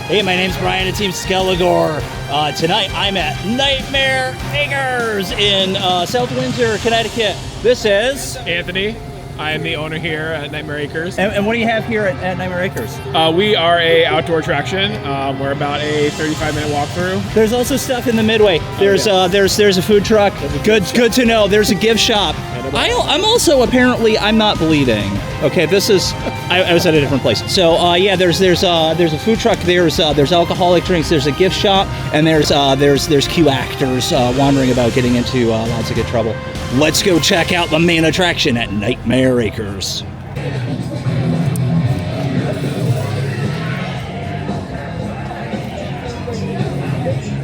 Hey, my name's Brian at Team Skelegore. Tonight I'm at Nightmare Acres in South Windsor, Connecticut. This is Anthony. I am the owner here at Nightmare Acres. And what do you have here at Nightmare Acres? We are a outdoor attraction. We're about a 35-minute walkthrough. There's also stuff in the midway. There's a food truck. Good to know. There's a gift shop. I'm also apparently I'm not bleeding. Okay, this is I was at a different place. So yeah, there's a food truck. There's alcoholic drinks. There's a gift shop, and there's Q actors wandering about getting into lots of good trouble. Let's go check out the main attraction at Nightmare Acres.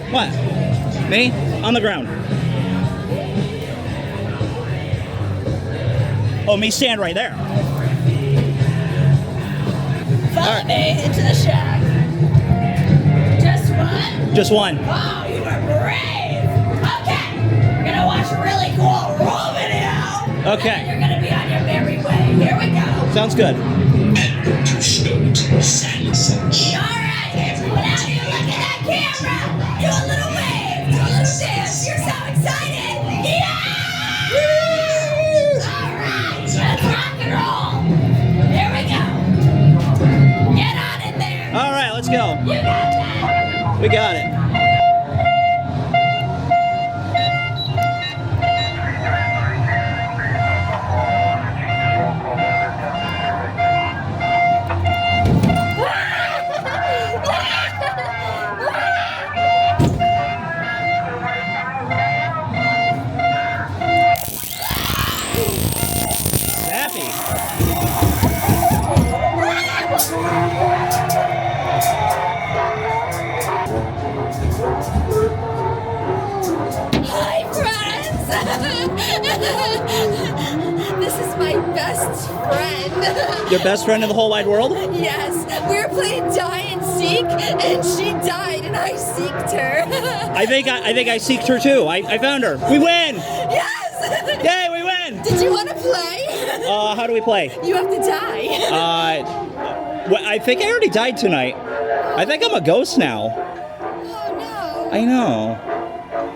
What? Me? On the ground. Oh, me stand right there. Follow me into the shack. Just one? Just one. Wow, you are brave. Okay, we're gonna watch a really cool roll video. Okay. And you're gonna be on your merry way. Here we go. Sounds good. All right, everyone out here, look at that camera. Do a little wave, do a little dance. You're so excited. Yeah! All right, let's rock and roll. Here we go. Get on in there. All right, let's go. You got that. We got it. Hi, friends! This is my best friend. Your best friend in the whole wide world? Yes, we were playing die and seek, and she died, and I seeked her. I think I seeked her too. I found her. We win! Yes! Yay, we win! Did you want to play? How do we play? You have to die. Well, I think I already died tonight. I think I'm a ghost now. Oh no. I know.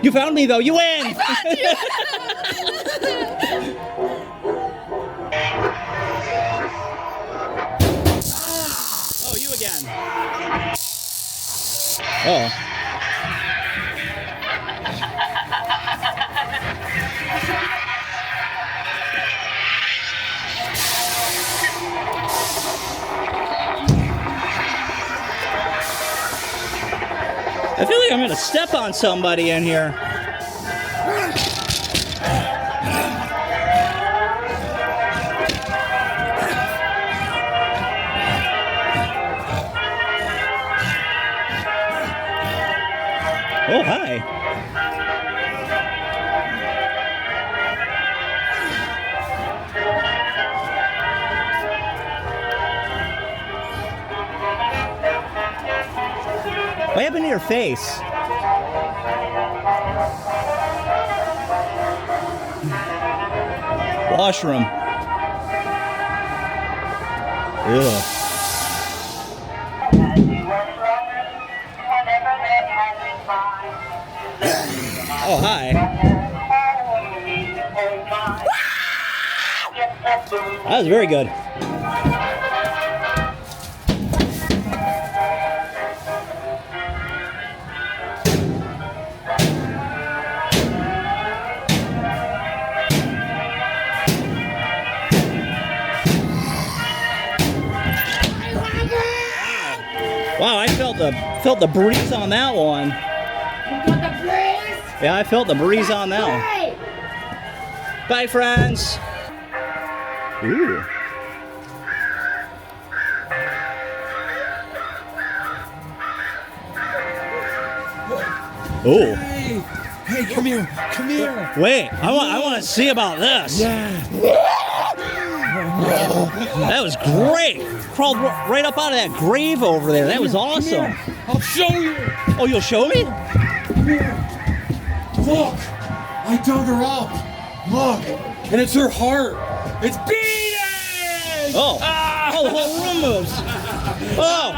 You found me though. You win! I found you! Oh, you again. Oh. I feel like I'm gonna step on somebody in here. Oh, hi. What happened to your face? Washroom. Ugh. Oh, hi. That was very good. Wow, I felt the breeze on that one. You got the breeze? Yeah, I felt the breeze on that one. Hey! Bye, friends. Ooh. Oh. Hey, come here. Come here. Wait, I want to see about this. Yeah. That was great. Crawled right up out of that grave over there. That was awesome. I'll show you. Oh, you'll show me? Come here. Look. I dug her up. Look. And it's her heart. It's beating. Oh. Oh, the whole room moves. Oh.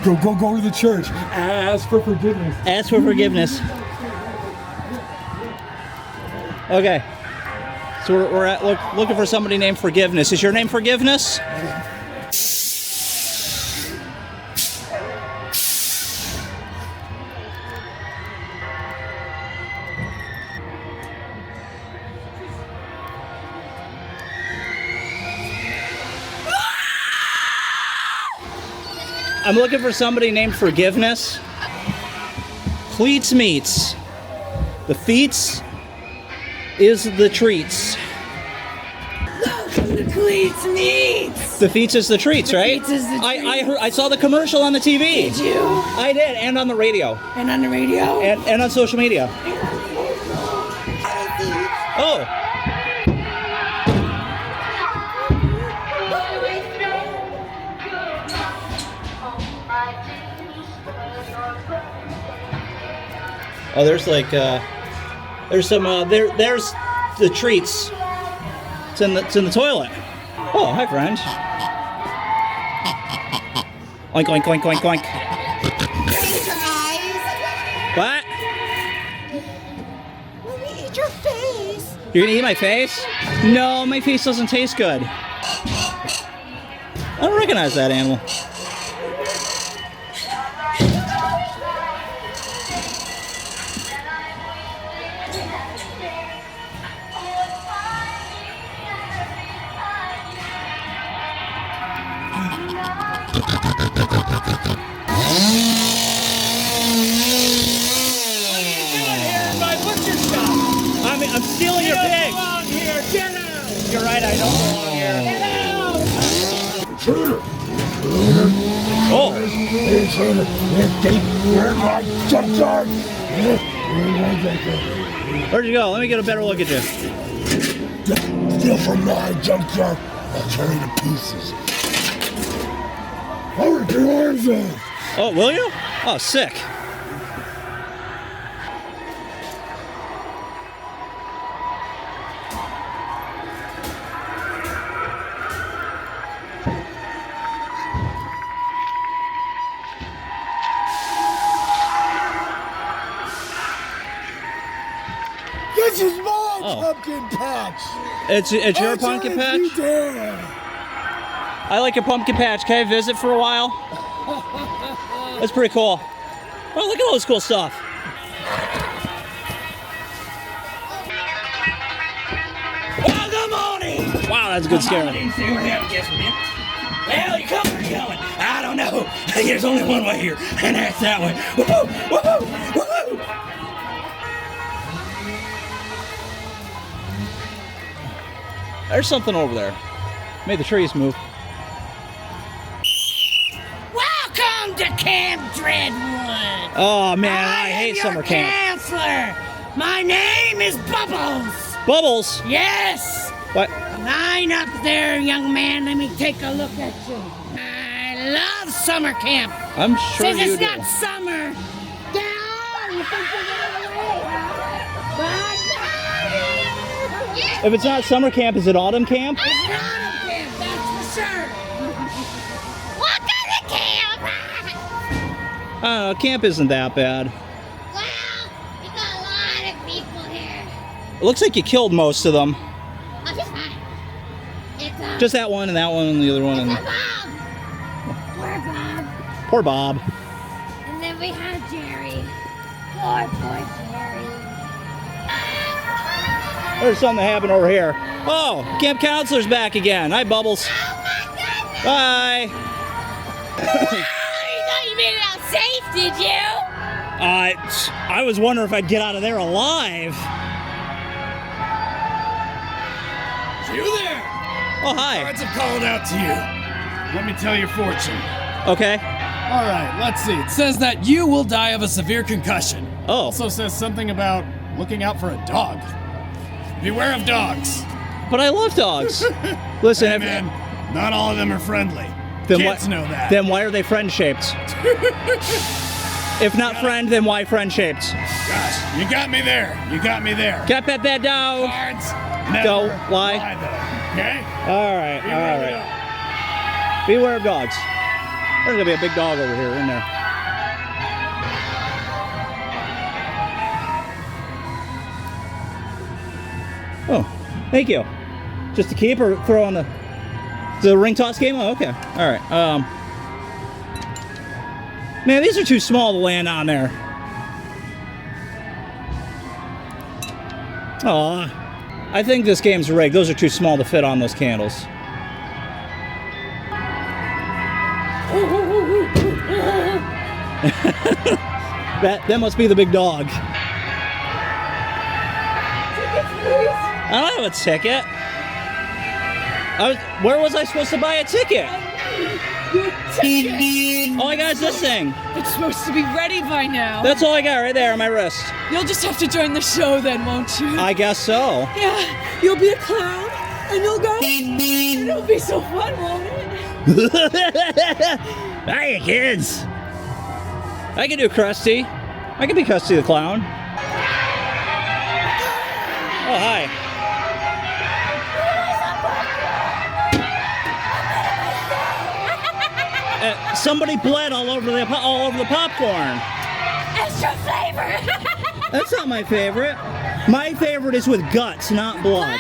Go to the church. Ask for forgiveness. Ask for forgiveness. Okay. So we're looking for somebody named Forgiveness. Is your name Forgiveness? I'm looking for somebody named Forgiveness. Cleats meets. The feats is the treats. Welcome to Cleats Meats. The feats is the treats, right? feats is the I saw the commercial on the TV. Did you? I did, and on the radio, And on the radio? and on social media. Oh, oh, there's like there's some there's the treats. It's in the toilet. Oh, hi, friend. Oink oink oink oink oink. Raise your eyes. What? Let me eat your face. You're gonna eat my face? No, my face doesn't taste good. I don't recognize that animal. I'm stealing your pig. Here, get out! You're right, I don't belong here. Oh, where'd you go? Let me get a better look at you. Steal from my junkyard, I'll tear you to pieces. I'll rip your arms off. Oh, will you? Oh, sick. This is my Oh. pumpkin patch. It's your Answer pumpkin if patch? you dare. I like your pumpkin patch. Can I visit for a while? That's pretty cool. Oh, look at all this cool stuff. Well, good morning. Wow, that's a good scare. Didn't see what happened yesterday. Well, you coming or you going? I don't know. There's only one way here, and that's that way. Woohoo! Woohoo! Woohoo! There's something over there. Made the trees move. Welcome to Camp Dreadwood. Oh man, I am hate your summer camp. counselor. My name is Bubbles. Bubbles. Yes. What? Line up there, young man. Let me take a look at you. I love summer camp. I'm sure Since you it's do. not summer. Down. You think you're getting away, huh? If it's not summer camp, is it autumn camp? It's not a camp, that's for sure. What kind of camp? I don't know. Camp isn't that bad. Well, we got a lot of people here. It looks like you killed most of them. Oh, just fine. It's Just that one and that one and the other one. it's And Bob. Poor Bob. poor Bob. And then we have Jerry. Poor Jerry. There's something happened over here. Oh, camp counselor's back again. Hi, Bubbles. Oh my goodness! Bye. You thought you made it out safe, did you? I was wondering if I'd get out of there alive. You there? Oh, hi. Cards have called out to you. Let me tell your fortune. Okay. All right, let's see. It says that you will die of a severe concussion. Oh. Also says something about looking out for a dog. Beware of dogs. But I love dogs. Listen, Hey, if- man, not all of them are friendly. then Kids why, know that. Then why are they friend-shaped? If not friend, then why friend-shaped? Gosh, you got me there. You got me there. Can I pet that dog? Cards never Don't lie. though. Okay? All right, Be all ready right. up. Beware of dogs. There's gonna be a big dog over here in there. Oh, thank you. Just to keep or throw on the ring toss game? Oh, okay. All right. Man, these are too small to land on there. Aw. I think this game's rigged. Those are too small to fit on those candles. That must be the big dog. I don't have a ticket. Where was I supposed to buy a ticket? All I got is this thing. It's supposed to be ready by now. That's all I got right there on my wrist. You'll just have to join the show then, won't you? I guess so. Yeah, you'll be a clown, and you'll go, and it'll be so fun, won't it? Hiya, kids. I can do Krusty. I can be Krusty the Clown. Oh, hi. Somebody bled all over the popcorn. Extra flavor. That's not my favorite. My favorite is with guts, not blood.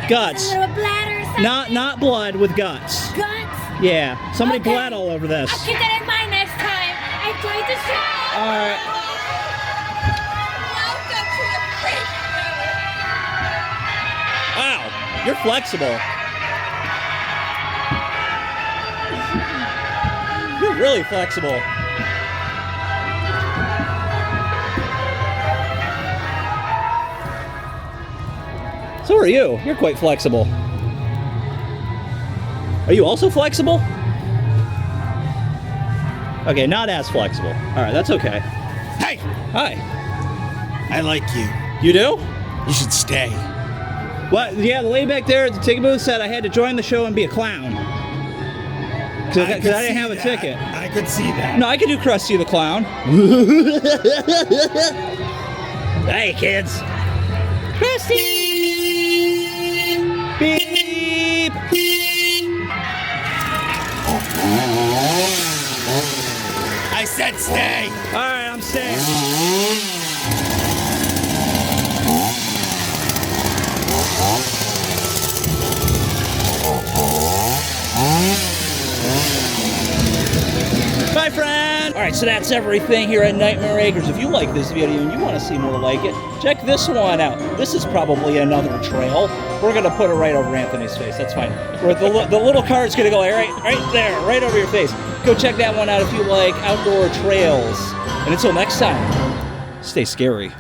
Guts. A little bladder or something. Not blood with guts. Guts. Yeah. Somebody Okay. bled all over this. I'll keep that in mind next time. I enjoyed the show. All right. Welcome to the Wow. freak show. You're flexible. You're really flexible. So are you. You're quite flexible. Are you also flexible? Okay, not as flexible. All right, that's okay. Hey, Hi. I like you. You do? You should stay. What? Yeah, the lady back there at the ticket booth said I had to join the show and be a clown. Because I didn't have a ticket. I could see that. No, I could do Krusty the Clown. Hey, kids. Krusty! Beep! I said stay. All right, I'm staying. Bye, friend. All right, so that's everything here at Nightmare Acres. If you like this video and you want to see more like it, check this one out. This is probably another trail. We're gonna put it right over Anthony's face. That's fine. Where the little card's gonna go right there, right over your face. Go check that one out if you like outdoor trails. And until next time, stay scary.